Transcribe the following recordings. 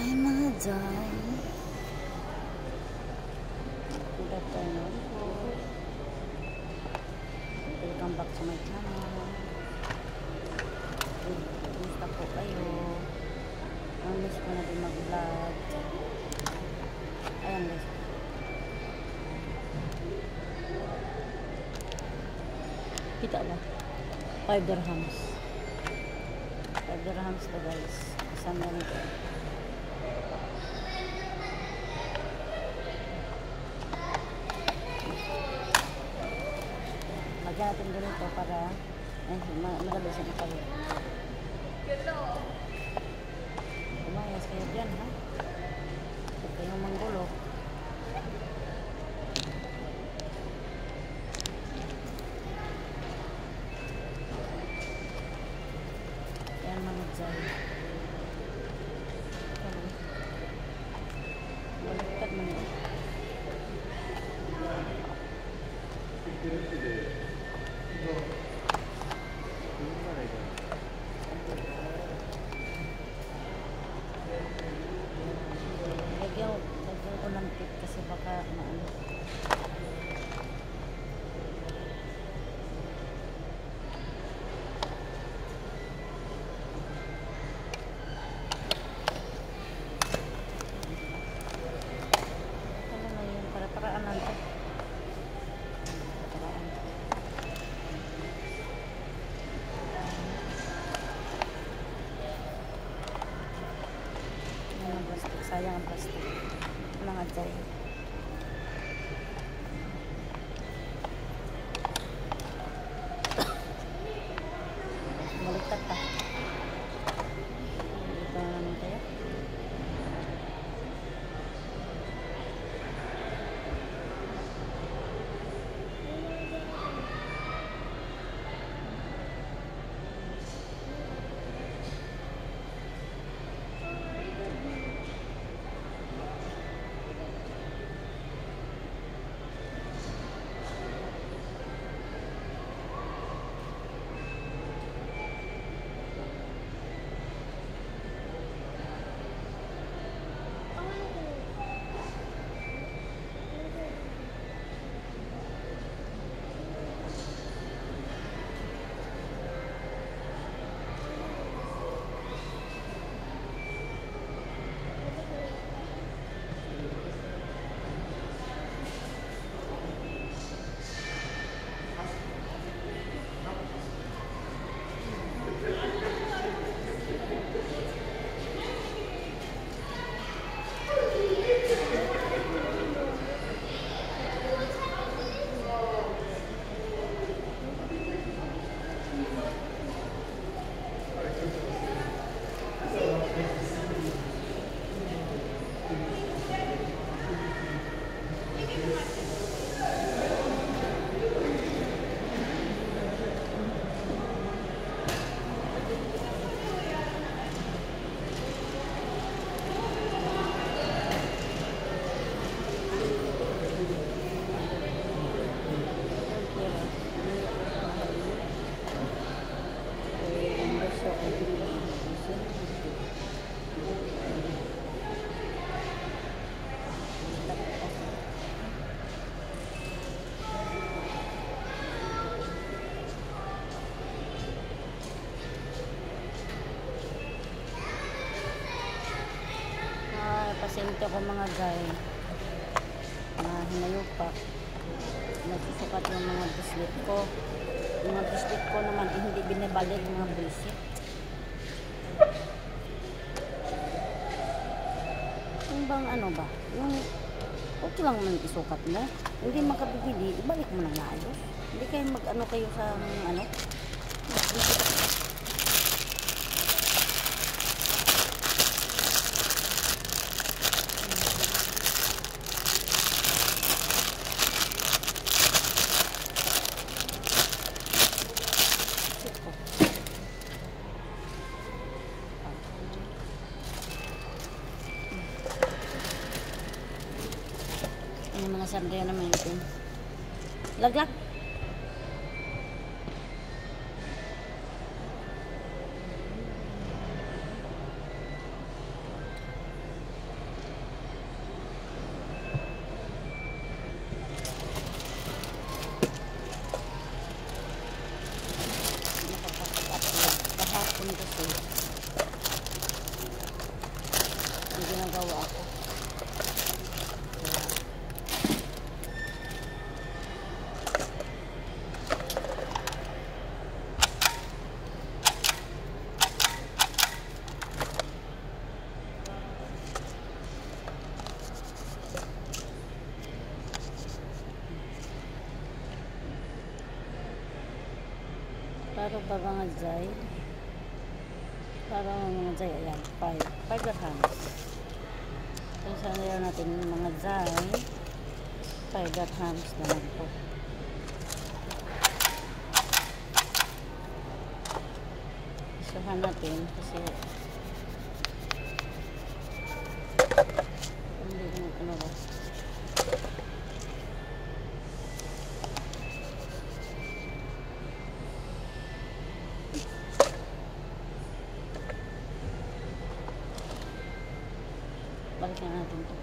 Hi mga Day. Good afternoon po. Welcome back to my channel. Kumusta po kayo? Miss ko na din mag-vlog. Ayan guys. Kita ba? 5 dirhams. 5 dirhams to guys. Isang ganito. Lagyan natin ganito para maganda siya nakalo. Umayas kayo dyan ha. Huwag kayong manggulo. Ayan mga Jai. Baliktad mo nyo. Lagyan ko ng tip kasi baka maano. Ano na yun? Para-paraan lang ito. Para-paraan. Ano ang plastic? Sayang ang plastic. Mga Jai. Baliktad pa. Dito na naman tayo. Pasyente ko mga Jai na hinayupak, nagsusukat yung mga bracelet ko. Yung mga bracelet ko naman hindi binibalik yung mga bracelet. Yung bang ano ba, yung okay lang man isukat mo, hindi makabigili, ibalik mo ng maayos. Hindi kayo mag-ano kayo sa ano. Ini mga sandaya naman ito. Laglag. Ito pa mga jay. Para mga jay, ayan, 5 dirhams. So, saan natin mga jay, 5 dirhams naman po. Isuhan natin kasi hindi naman ano ba. Balikan natin ito.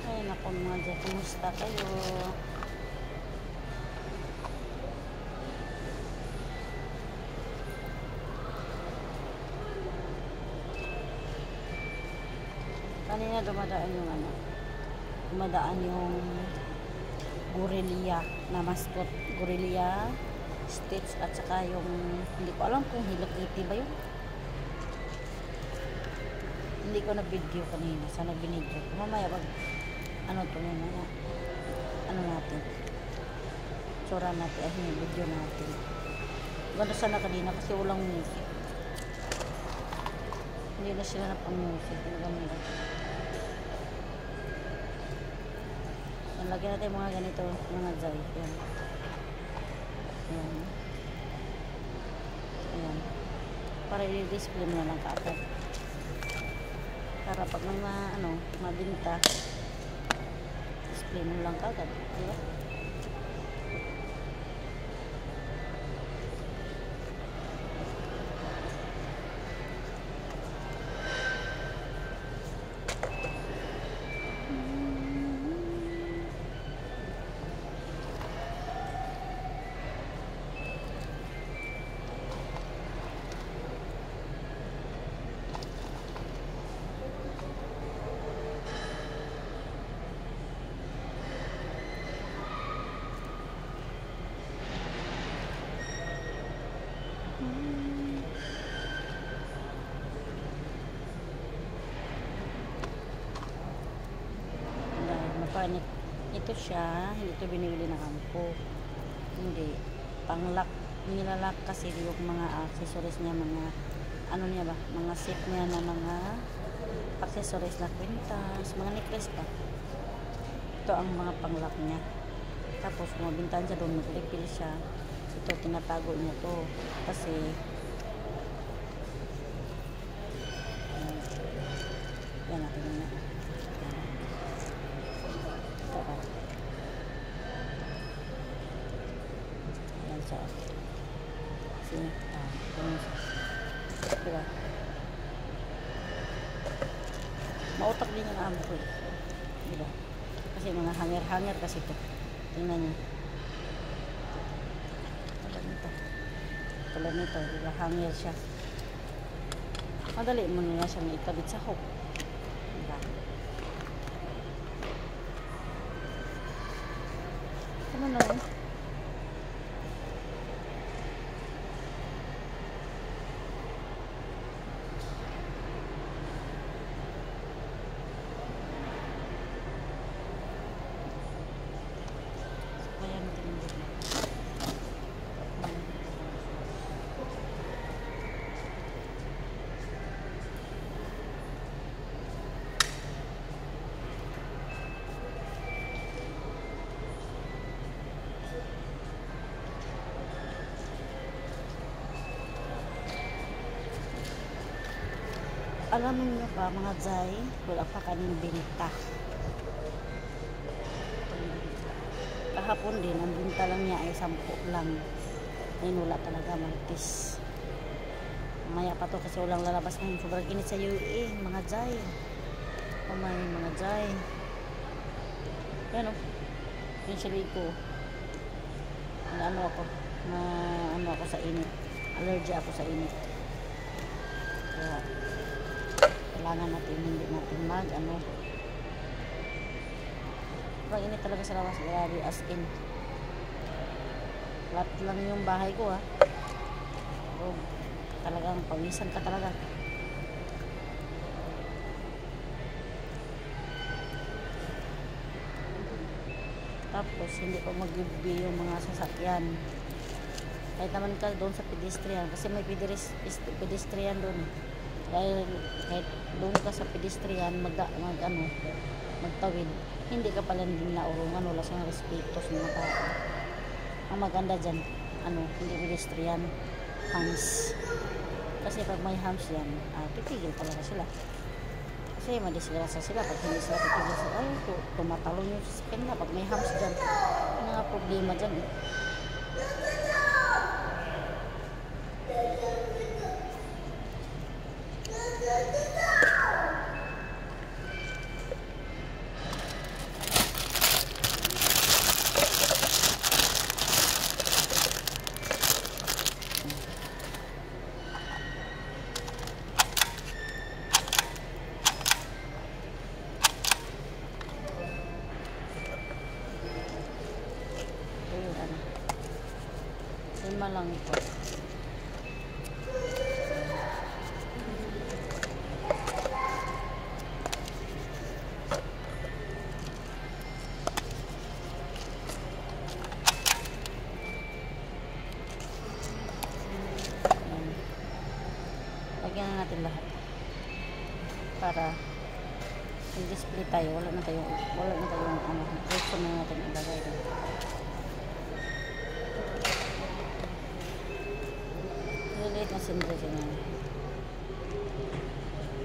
Ay, naku mga dyan. Kumusta kayo? Kanina dumadaan yung ano. Dumadaan yung Gorelia na mascot. Gorelia Stitch at saka yung hindi ko alam kung Hello Kitty ba yun. Hindi ko na video kanina. Sana binidyo. Mamaya pag ano to mamaya. Ano natin. Tsura natin. Ay, video natin. Ganda sana kanina kasi walang music. Hindi na sila na pang music. Ganda. Lagyan natin mga ganito. Mga jay. Yan. Ayan. Ayan. Para i-display mo na lang kaagad. Para pag may mabinta, display mo lang kaagad. Diba? Mapanit. Ito siya, hindi ito binibili na kampo. Hindi. Panglock. Nilalak kasi yung mga accessories niya, mga ano niya ba, mga set niya na mga accessories na kwintas, mga necklace pa. Ito ang mga panglock niya. Tapos kung mabintahan siya doon, mag-refill siya. Ito, tinatago niya to. Kasi yan natin na. Yan siya. Kasi, diba? Mautak din yung amo ko eh. Diba? Kasi mga hanger-hanger kasi ito. Tingnan nyo. Tulad nito, diba? Hanger siya. Madali mo nila siyang ikabit sa hook. Diba? Ano na yun? Alam niyo ba mga jay, wala pa kaning binta. Kahapon din, ang binta lang niya ay 10 lang. Ngayon wala talaga, mantis. Maya pa to kasi walang lalabas ngayon. Sobrang init sa UAE, mga jay. Oh my, mga jay. Yan o. Yung sili ko. Ano ako sa init. Allergy ako sa init. Kaya, kailangan natin hindi natin sobrang init talaga sa labas, grabe, as in flat lang yung bahay ko pero talagang pawisan ka talaga. Tapos hindi pa mag-giveaway yung mga sasakyan. Kahit naman ka doon sa pedestrian, kasi may pedestrian doon. Dahil kahit doon ka sa pedestrian magtawid, hindi ka pala din naurungan, wala siyang respeto sa mga tao. Ang maganda dyan, hindi pedestrian, hams. Kasi pag may hams yan, titigil talaga sila. Kasi madisgrasya sila pag hindi sila titigil sila. Ay, tumatalon yung sasakyan na pag may hams dyan. Ano nga problema dyan eh. Lima lang ito. Lagyan na natin lahat para i-display tayo. Wala na tayong gusto na natin ilagay. Liit na sindre siya nga.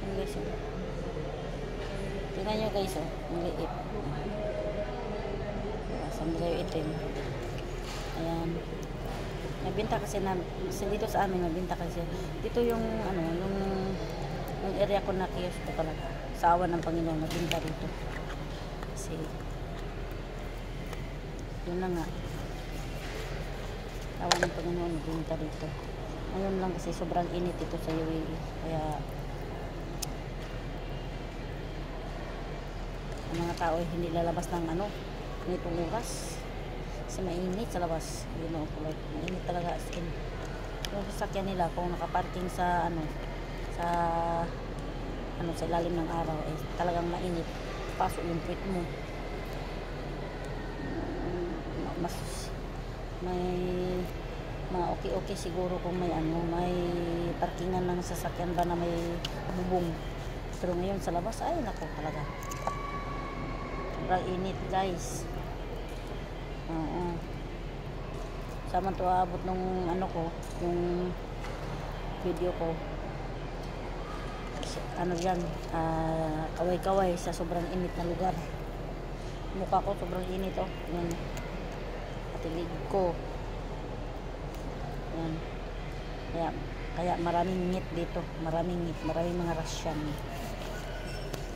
Ang guys, tingnan nyo guys, ang liit. Sandre yung itim. Ayan. Nabinta kasi dito sa amin, nabinta kasi. Dito yung, yung area ko na kiosk ko talaga. Sa awan ng Panginoon, nabinta dito. Kasi, yun na nga. Awan ng Panginoon, nabinta dito. Ngayon lang kasi sobrang init ito sa UAE. Kaya ang mga tao ay hindi lalabas ng nitong oras. Kasi mainit sa labas. Mainit talaga as in. Yung sasakyan nila kung nakaparking sa sa ilalim ng araw ay talagang mainit. Pasok yung puwit mo. Mas may okay siguro kung may may parkingan ng sasakyan ba na may bubong. Pero ngayon sa labas ay nako talaga. Sobrang init guys. Oo. Sama to aabot nung yung video ko. Yan, kaway-kaway sa sobrang init na lugar. Mukha ko sobrang init Yan. Patilig ko. Yan. Kaya maraming ngit dito. Maraming mga Russian.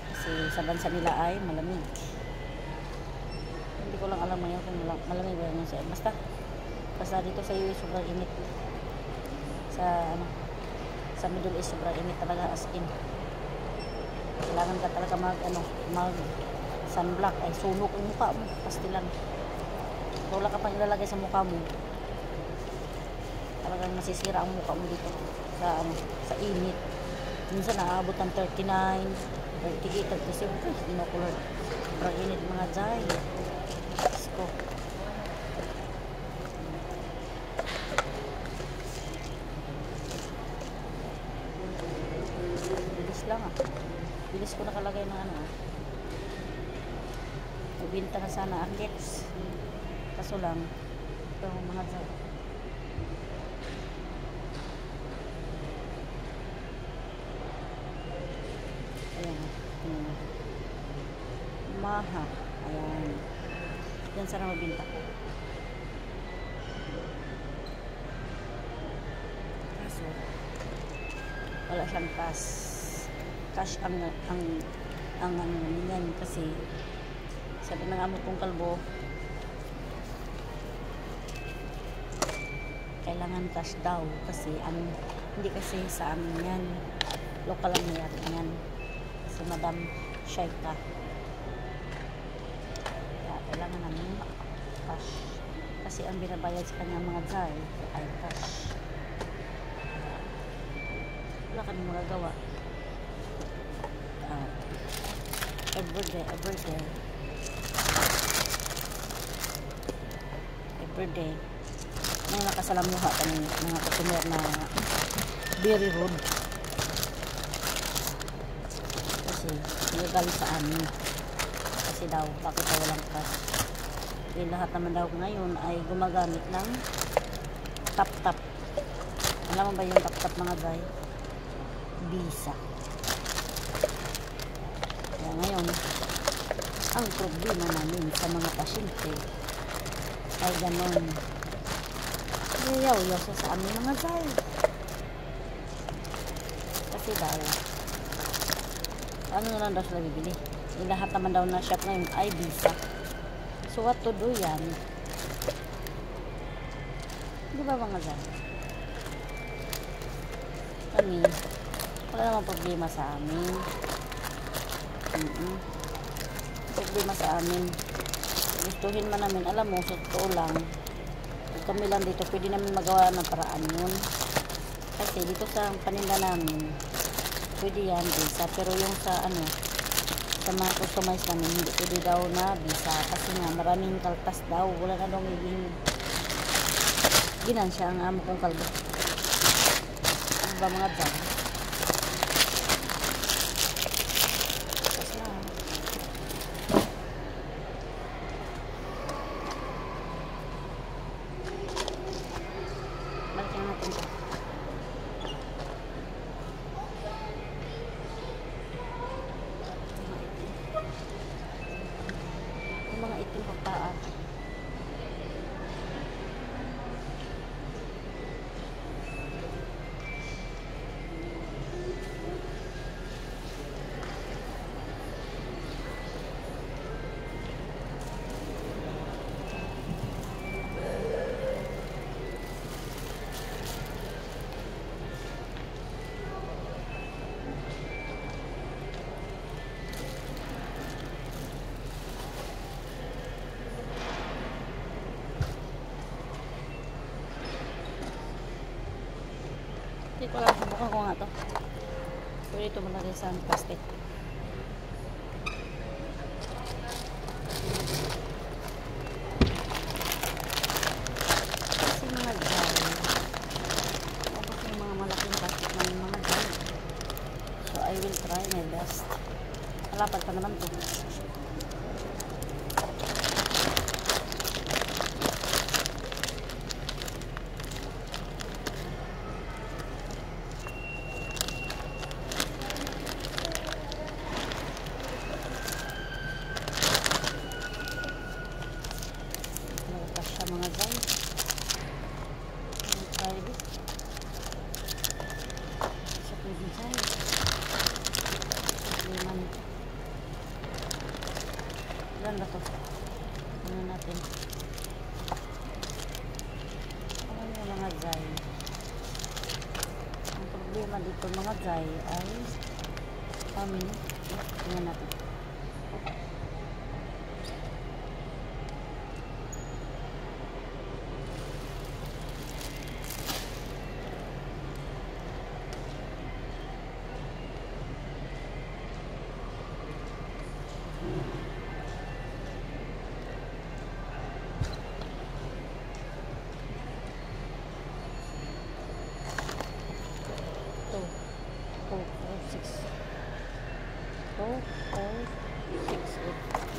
Kasi sa bansa nila ay malamig. Hindi ko lang alam ngayon kung malamig ba yun siya. Basta dito sa UAE sobrang init. Sa Middle East sobrang init talaga as in. Kailangan ka talaga mag sunblock ay sunog ang mukha mo. Pastilan. Wala ka pang ilalagay sa mukha mo. Talagang nasisira ang mukha mo dito sa init. Minsan naaabot ng 39, 38, 37. Inokulor. Sobrang init mga jay. Ko. Bilis lang Bilis ko nakalagay ng Ibinta na sana ang kits. Kaso lang ito mga jay. Maha. Ayan. Yan sana mabinta ko. Kaso wala siyang cash ang yan kasi sabi ng amo kong kalbo kailangan cash daw kasi hindi kasi sa amin yan local lang mayari yan si Madam Shaika. Kailangan namin cash kasi ang binabayad sa kanya mga jay ay cash. Wala kami magagawa. Everyday per day. May nakasalamuha kami mga customer na very rude. Kasi nagalit sa amin. Kasi daw, bakit daw walang cash? Yung lahat naman daw ngayon ay gumagamit ng tap-tap. Alam mo ba yung tap-tap mga guy? Visa. Kaya ngayon, ang problema namin sa mga pasyente ay ganon. Yayaw-yaw siya sa amin mga guy. Kasi daw, ano na lang daw sila bibili? Yung lahat naman daw na shop ngayon ay Visa. So what to do yan? Di ba mga guy? Kami, wala namang problema sa amin. Problema sa amin. Gustuhin man namin, alam mo, sa totoo lang, kami lang dito, pwede namin magawa ng paraan yun. Kasi dito sa paninda namin, pwede yan, Visa. Pero yung sa ano, sa mga customize namin, hindi pwede daw na Visa. Kasi nga, maraming kaltas daw. Wala na daw magiging ginansya ang amo kong kalbo. Ano ba mga dyan? Tapos na. Balikin natin ito. Yung mga itim pagpaan. Hindi ko lang, subukan ko nga to. Pwede ito malagay sa plastic. Kasi mga dry, tapos yung mga malaking plastic na yung mga dry. So I will try my best. Malapad pa naman to. Mga guys, try this sa design liman ilan ba ito? Ano natin ano yung mga guy ang problema dito mga guy ay kami tingnan natin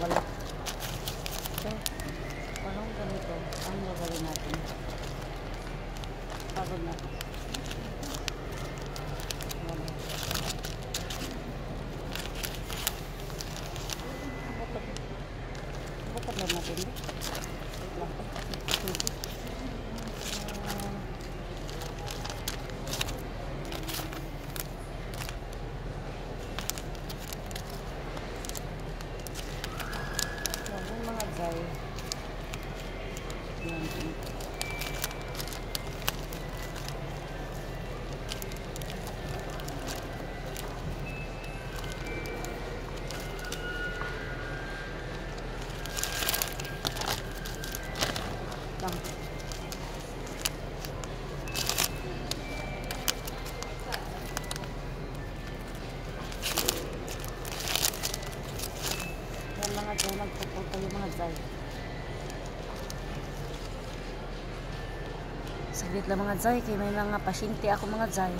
wala. So, walang ganito. Ang gagawin natin. Pagod na. Wala. Bukod lang natin. Wait lang. Yan mga dyan, nagpupunta yung mga dyan. Saglit lang mga Jay, kay may mga pasyente ako mga Jay.